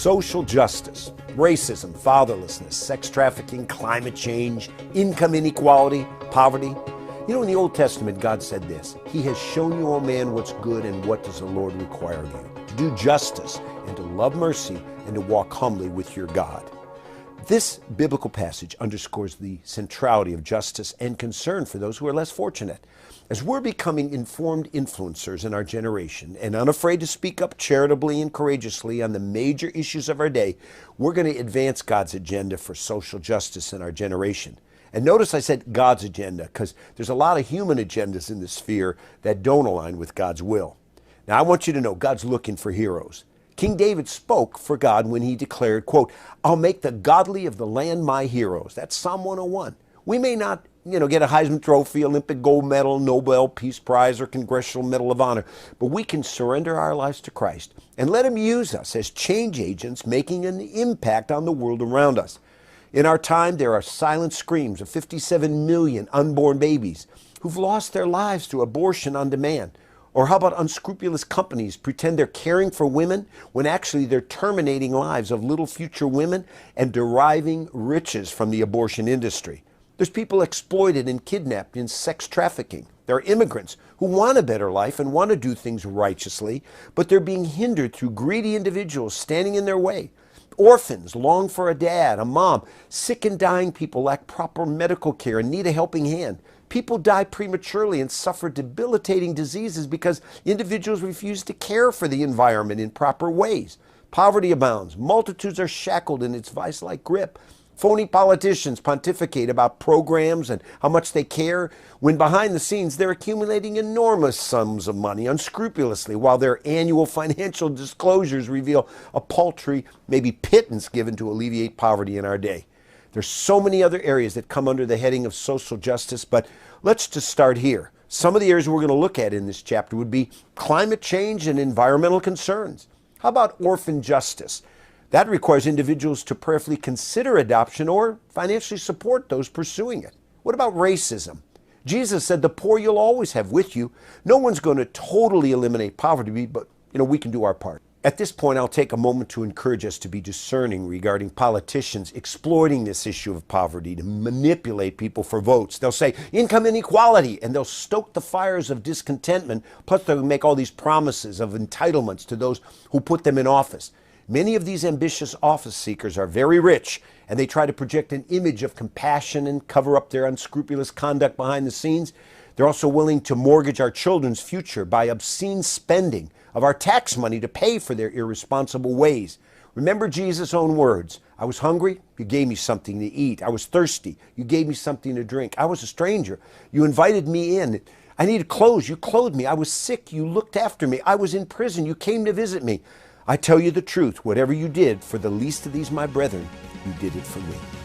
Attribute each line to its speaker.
Speaker 1: social justice, racism, fatherlessness, sex trafficking, climate change, income inequality, poverty. You know, in the Old Testament, God said this: He has shown you, O man, what's good, and what does the Lord require of you? To do justice, and to love mercy, and to walk humbly with your God. This biblical passage underscores the centrality of justice and concern for those who are less fortunate. As we're becoming informed influencers in our generation and unafraid to speak up charitably and courageously on the major issues of our day, we're going to advance God's agenda for social justice in our generation. And notice I said God's agenda, because there's a lot of human agendas in the sphere that don't align with God's will. Now, I want you to know God's looking for heroes. King David spoke for God when he declared, quote, "I'll make the godly of the land my heroes." That's Psalm 101. We may not, get a Heisman Trophy, Olympic gold medal, Nobel Peace Prize, or Congressional Medal of Honor, but we can surrender our lives to Christ and let Him use us as change agents, making an impact on the world around us. In our time, there are silent screams of 57 million unborn babies who've lost their lives to abortion on demand. Or how about unscrupulous companies pretend they're caring for women when actually they're terminating lives of little future women and deriving riches from the abortion industry? There's people exploited and kidnapped in sex trafficking. There are immigrants who want a better life and want to do things righteously, but they're being hindered through greedy individuals standing in their way. Orphans long for a dad, a mom. Sick and dying people lack proper medical care and need a helping hand. People die prematurely and suffer debilitating diseases because individuals refuse to care for the environment in proper ways. Poverty abounds. Multitudes are shackled in its vice-like grip. Phony politicians pontificate about programs and how much they care, when behind the scenes they're accumulating enormous sums of money unscrupulously, while their annual financial disclosures reveal a paltry, maybe pittance given to alleviate poverty in our day. There's so many other areas that come under the heading of social justice, but let's just start here. Some of the areas we're going to look at in this chapter would be climate change and environmental concerns. How about orphan justice? That requires individuals to prayerfully consider adoption or financially support those pursuing it. What about racism? Jesus said, "The poor you'll always have with you." No one's going to totally eliminate poverty, but we can do our part. At this point, I'll take a moment to encourage us to be discerning regarding politicians exploiting this issue of poverty to manipulate people for votes. They'll say income inequality, and they'll stoke the fires of discontentment, plus they'll make all these promises of entitlements to those who put them in office. Many of these ambitious office seekers are very rich, and they try to project an image of compassion and cover up their unscrupulous conduct behind the scenes. They're also willing to mortgage our children's future by obscene spending of our tax money to pay for their irresponsible ways. Remember Jesus' own words: "I was hungry, you gave me something to eat. I was thirsty, you gave me something to drink. I was a stranger, you invited me in. I needed clothes, you clothed me. I was sick, you looked after me. I was in prison, you came to visit me. I tell you the truth, whatever you did for the least of these my brethren, you did it for me."